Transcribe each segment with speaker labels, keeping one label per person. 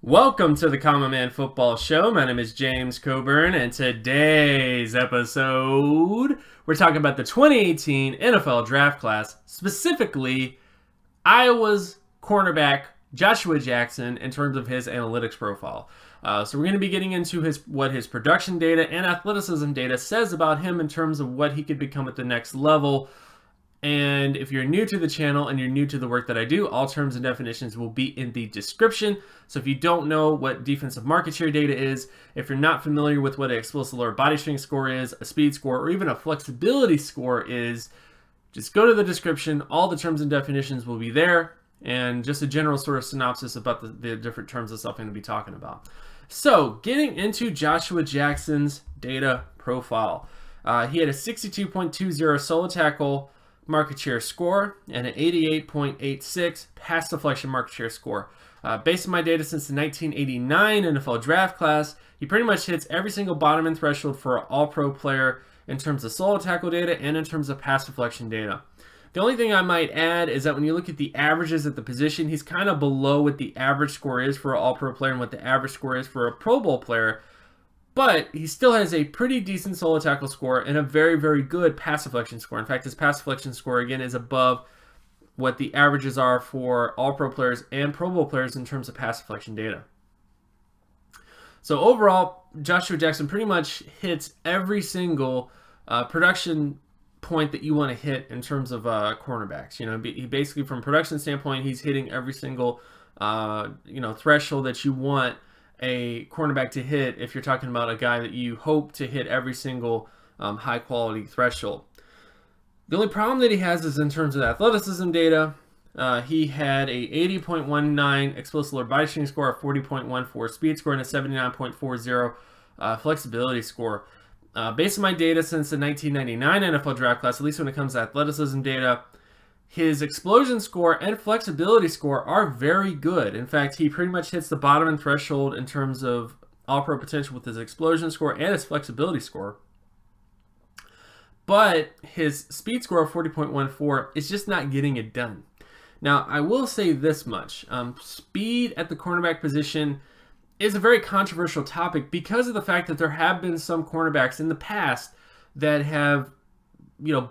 Speaker 1: Welcome to the Common Man Football Show. My name is James Coburn, and today's episode, we're talking about the 2018 NFL Draft Class, specifically Iowa's cornerback Joshua Jackson in terms of his analytics profile. So we're going to be getting into what his production data and athleticism data says about him in terms of what he could become at the next level. And if you're new to the channel and you're new to the work that I do, all terms and definitions will be in the description. So if you don't know what defensive market share data is, if you're not familiar with what an explosive lower body strength score is, a speed score, or even a flexibility score is, just go to the description. All the terms and definitions will be there, and just a general sort of synopsis about the different terms of stuff I'm going to be talking about. So getting into Joshua Jackson's data profile. He had a 62.20 solo tackle market share score and an 88.86 pass deflection market share score. Based on my data since the 1989 NFL draft class, he pretty much hits every single bottom end threshold for an all-pro player in terms of solo tackle data and in terms of pass deflection data. The only thing I might add is that when you look at the averages at the position, he's kind of below what the average score is for an all-pro player and what the average score is for a Pro Bowl player. But he still has a pretty decent solo tackle score and a very, very good pass deflection score. In fact, his pass deflection score, again, is above what the averages are for all-pro players and Pro Bowl players in terms of pass deflection data. So overall, Joshua Jackson pretty much hits every single production point that you want to hit in terms of cornerbacks. You know, he basically, from a production standpoint, he's hitting every single threshold that you want a cornerback to hit if you're talking about a guy that you hope to hit every single high quality threshold. The only problem that he has is in terms of athleticism data. He had a 80.19 explosive lower body strength score, a 40.14 speed score, and a 79.40 flexibility score. Based on my data since the 1999 NFL draft class, at least when it comes to athleticism data, his explosion score and flexibility score are very good. In fact, he pretty much hits the bottom end threshold in terms of all-pro potential with his explosion score and his flexibility score. But his speed score of 40.14 is just not getting it done. Now, I will say this much. Speed at the cornerback position is a very controversial topic because of the fact that there have been some cornerbacks in the past that have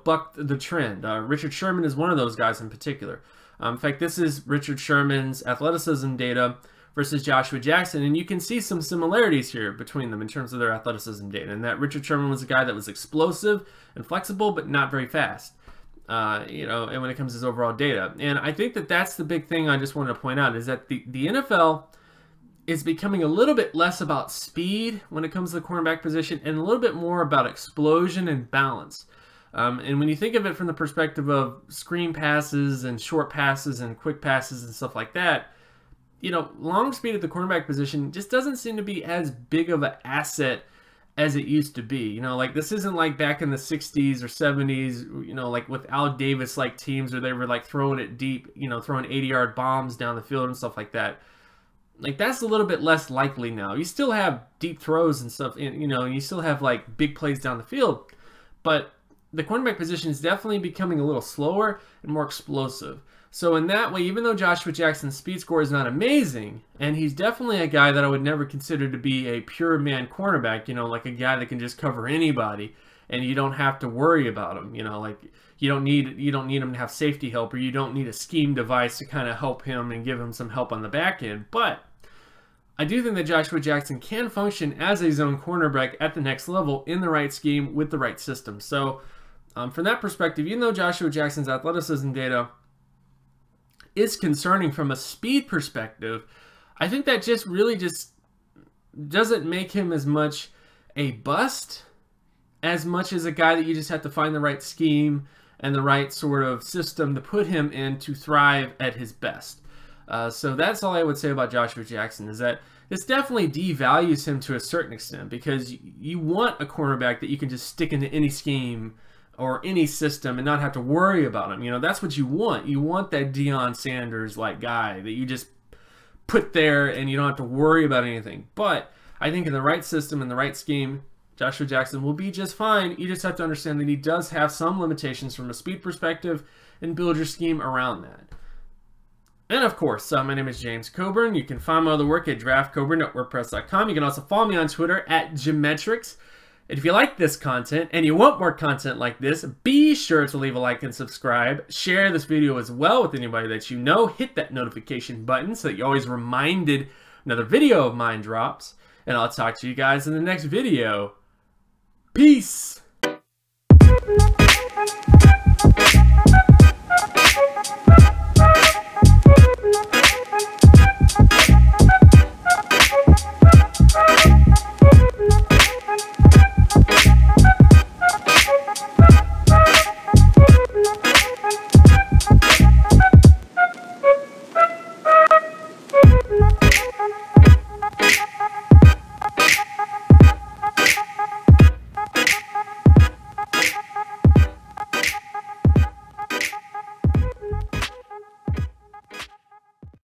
Speaker 1: bucked the trend. Richard Sherman is one of those guys in particular. In fact, this is Richard Sherman's athleticism data versus Joshua Jackson, and you can see some similarities here between them in terms of their athleticism data, and that Richard Sherman was a guy that was explosive and flexible, but not very fast. And when it comes to his overall data. And I think that that's the big thing I just wanted to point out, is that the NFL is becoming a little bit less about speed when it comes to the cornerback position and a little bit more about explosion and balance. And when you think of it from the perspective of screen passes and short passes and quick passes and stuff like that, long speed at the cornerback position just doesn't seem to be as big of an asset as it used to be. Like this isn't like back in the 60s or 70s, like with Al Davis like teams where they were like throwing it deep, throwing 80-yard bombs down the field and stuff like that. Like that's a little bit less likely now. You still have deep throws and stuff, and you still have like big plays down the field, but the cornerback position is definitely becoming a little slower and more explosive. So in that way, even though Joshua Jackson's speed score is not amazing, and he's definitely a guy that I would never consider to be a pure man cornerback, like a guy that can just cover anybody and you don't have to worry about him, like you don't need him to have safety help, or you don't need a scheme device to kind of help him and give him some help on the back end. But I do think that Joshua Jackson can function as a zone cornerback at the next level in the right scheme with the right system. So from that perspective, even though Joshua Jackson's athleticism data is concerning from a speed perspective, I think that just really just doesn't make him as much a bust as much as a guy that you just have to find the right scheme and the right sort of system to put him in to thrive at his best. So that's all I would say about Joshua Jackson, is that this definitely devalues him to a certain extent, because you want a cornerback that you can just stick into any scheme or any system and not have to worry about him. That's what you want. You want that Deion Sanders-like guy that you just put there and you don't have to worry about anything. But I think in the right system and the right scheme, Joshua Jackson will be just fine. You just have to understand that he does have some limitations from a speed perspective and build your scheme around that. And of course, my name is James Coburn. You can find my other work at draftcoburn.wordpress.com. You can also follow me on Twitter at Geometrics. And if you like this content and you want more content like this, be sure to leave a like and subscribe. Share this video as well with anybody that you know. Hit that notification button so that you're always reminded another video of mine drops. And I'll talk to you guys in the next video. Peace!